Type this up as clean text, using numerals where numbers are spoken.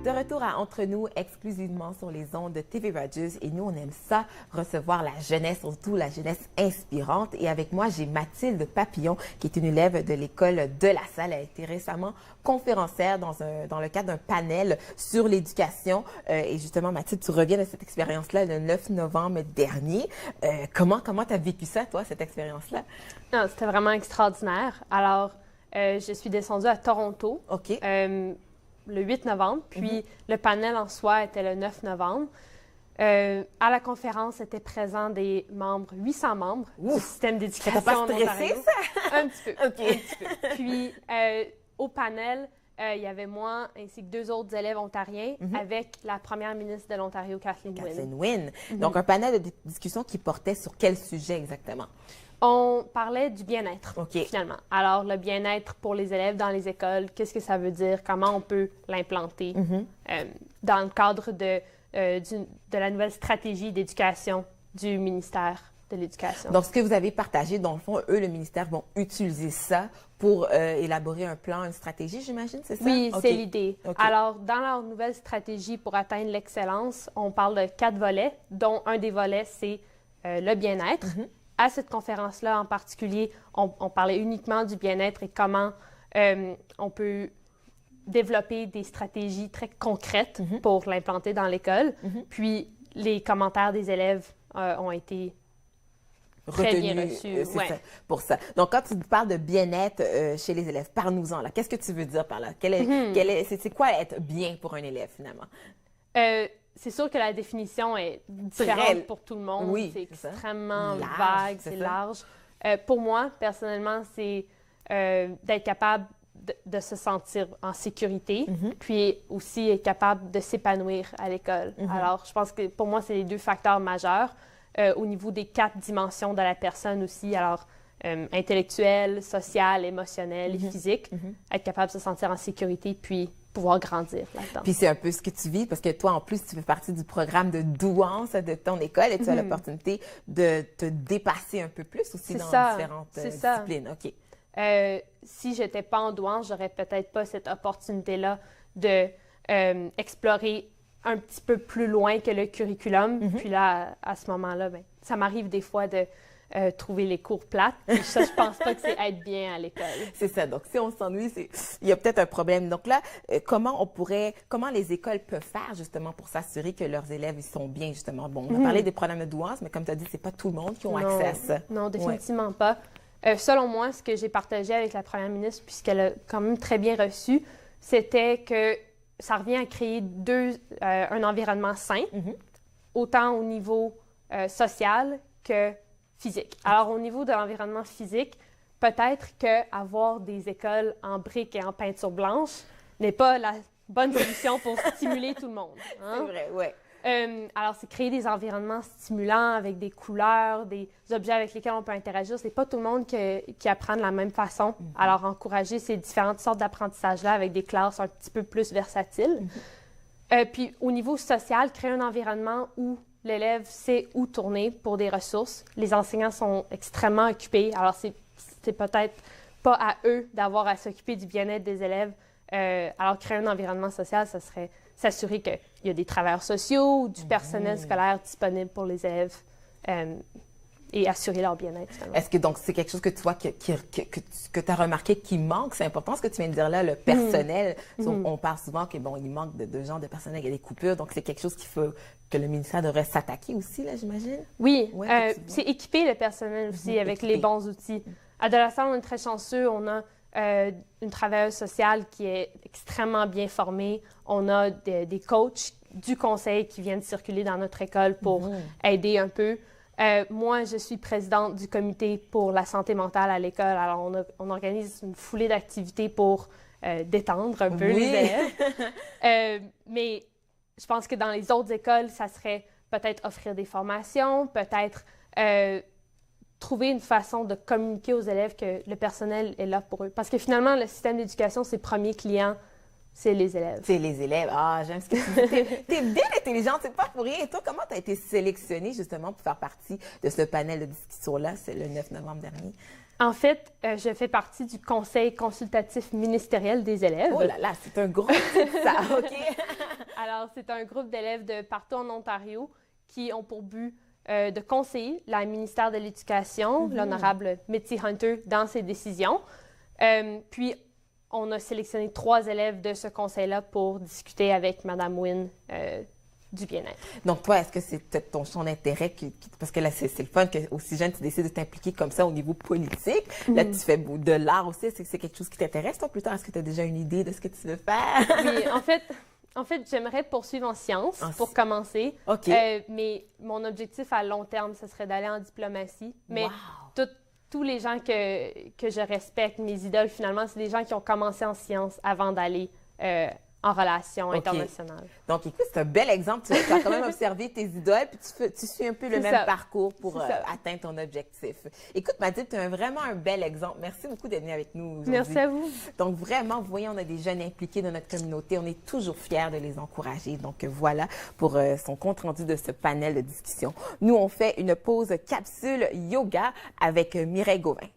De retour à Entre nous, exclusivement sur les ondes de TV Rogers. Et nous, on aime ça, recevoir la jeunesse, surtout la jeunesse inspirante. Et avec moi, j'ai Mathilde Papillon, qui est une élève de l'école de la Salle. Elle a été récemment conférencière dans le cadre d'un panel sur l'éducation. Et justement, Mathilde, tu reviens de cette expérience-là le 9 novembre dernier. Comment tu as vécu ça, toi, cette expérience-là? C'était vraiment extraordinaire. Alors, je suis descendue à Toronto. OK. Le 8 novembre, puis le panel en soi était le 9 novembre. À la conférence étaient présents des membres, 800 membres du système d'éducation en Ontario. Ça t'a pas stressé, ça? Un petit peu. OK. Un petit peu. Puis, au panel, il y avait moi ainsi que deux autres élèves ontariens avec la première ministre de l'Ontario, Kathleen Wynne. Donc, un panel de discussion qui portait sur quel sujet exactement? On parlait du bien-être, OK. finalement. Alors, le bien-être pour les élèves dans les écoles, qu'est-ce que ça veut dire? Comment on peut l'implanter dans le cadre de la nouvelle stratégie d'éducation du ministère de l'Éducation. Donc, ce que vous avez partagé, dans le fond, eux, le ministère, vont utiliser ça pour élaborer un plan, une stratégie, j'imagine, c'est ça? Oui, OK. c'est l'idée. OK. Alors, dans leur nouvelle stratégie pour atteindre l'excellence, on parle de 4 volets, dont un des volets, c'est le bien-être. À cette conférence-là, en particulier, on parlait uniquement du bien-être et comment on peut développer des stratégies très concrètes pour l'implanter dans l'école. Puis, les commentaires des élèves ont été très bien reçus. C'est ça, pour ça. Donc, quand tu parles de bien-être chez les élèves, parle-nous-en. Là. Qu'est-ce que tu veux dire par là? C'est quoi être bien pour un élève, finalement? C'est sûr que la définition est différente pour tout le monde. Oui, c'est ça. extrêmement Large, vague, c'est c'est ça. large. Pour moi, personnellement, c'est d'être capable de se sentir en sécurité, puis aussi être capable de s'épanouir à l'école. Alors, je pense que pour moi, c'est les deux facteurs majeurs au niveau des 4 dimensions de la personne aussi. Alors, intellectuelle, sociale, émotionnelle et physique. Être capable de se sentir en sécurité, puis pouvoir grandir là-dedans. Puis c'est un peu ce que tu vis, parce que toi, en plus, tu fais partie du programme de douance de ton école et tu as l'opportunité de te dépasser un peu plus aussi dans différentes disciplines. OK. Si je n'étais pas en douance, j'aurais peut-être pas cette opportunité-là de explorer un petit peu plus loin que le curriculum. Puis là, à ce moment-là, ben, ça m'arrive des fois de trouver les cours plates. Puis ça, je pense pas que c'est être bien à l'école. C'est ça. Donc, si on s'ennuie, il y a peut-être un problème. Donc là, comment les écoles peuvent faire justement pour s'assurer que leurs élèves ils sont bien justement? Bon, on a parlé des problèmes de douance, mais comme tu as dit, c'est pas tout le monde qui a accès à ça. Non, définitivement pas. Selon moi, ce que j'ai partagé avec la première ministre, puisqu'elle a quand même très bien reçu, c'était que ça revient à créer un environnement sain, autant au niveau social que physique. Alors, au niveau de l'environnement physique, peut-être qu'avoir des écoles en briques et en peinture blanche n'est pas la bonne solution pour stimuler tout le monde. Hein? C'est vrai, oui. Alors, c'est créer des environnements stimulants avec des couleurs, des objets avec lesquels on peut interagir. C'est pas tout le monde qui apprend de la même façon. Alors, encourager ces différentes sortes d'apprentissage-là avec des classes un petit peu plus versatiles. Puis, au niveau social, créer un environnement où l'élève sait où tourner pour des ressources. Les enseignants sont extrêmement occupés. Alors, c'est peut-être pas à eux d'avoir à s'occuper du bien-être des élèves. Alors, créer un environnement social, ça serait s'assurer qu'il y a des travailleurs sociaux ou du personnel scolaire disponible pour les élèves et assurer leur bien-être. Est-ce que donc c'est quelque chose que tu vois que tu as remarqué qui manque? C'est important ce que tu viens de dire là, le personnel. On parle souvent qu'il manque de gens de personnel, il y a des coupures. Donc, c'est quelque chose que le ministère devrait s'attaquer aussi, là, j'imagine? Oui, c'est équiper le personnel aussi avec les bons outils. À De La Salle, on est très chanceux. On a une travailleuse sociale qui est extrêmement bien formée. On a des coachs du conseil qui viennent circuler dans notre école pour aider un peu. Moi, je suis présidente du comité pour la santé mentale à l'école. Alors, on organise une foulée d'activités pour détendre un peu les élèves. Mais je pense que dans les autres écoles, ça serait peut-être offrir des formations, peut-être trouver une façon de communiquer aux élèves que le personnel est là pour eux. Parce que finalement, le système d'éducation, c'est le premier client c'est les élèves. C'est les élèves. Ah, j'aime ce que tu dis. T'es bien intelligente, c'est pas pour rien. Et toi, comment tu as été sélectionnée justement pour faire partie de ce panel de discussion-là? C'est le 9 novembre dernier. En fait, je fais partie du conseil consultatif ministériel des élèves. Oh là là, c'est un gros titre, ça, OK? Alors, c'est un groupe d'élèves de partout en Ontario qui ont pour but de conseiller le ministère de l'Éducation, l'honorable Mitzi Hunter, dans ses décisions. Puis, on a sélectionné 3 élèves de ce conseil-là pour discuter avec Mme Wynne du bien-être. Donc, toi, est-ce que c'est ton champ d'intérêt parce que là, c'est le fun que aussi jeune, tu décides de t'impliquer comme ça au niveau politique. Là, tu fais de l'art aussi. Est-ce que c'est quelque chose qui t'intéresse, toi, plus tard? Est-ce que tu as déjà une idée de ce que tu veux faire? Oui, en fait, j'aimerais poursuivre en sciences pour commencer. OK. Mais mon objectif à long terme, ce serait d'aller en diplomatie. Mais Wow. tous les gens que je respecte, mes idoles, finalement, c'est des gens qui ont commencé en sciences avant d'aller en relations internationales. Donc, écoute, c'est un bel exemple. Tu as quand même observé tes idoles, puis tu suis un peu le même parcours pour atteindre ton objectif. Écoute, Mathilde, tu es vraiment un bel exemple. Merci beaucoup d'être venue avec nous aujourd'hui. Merci à vous. Donc, vraiment, vous voyez, on a des jeunes impliqués dans notre communauté. On est toujours fiers de les encourager. Donc, voilà pour son compte-rendu de ce panel de discussion. Nous, on fait une pause capsule yoga avec Mireille Gauvin.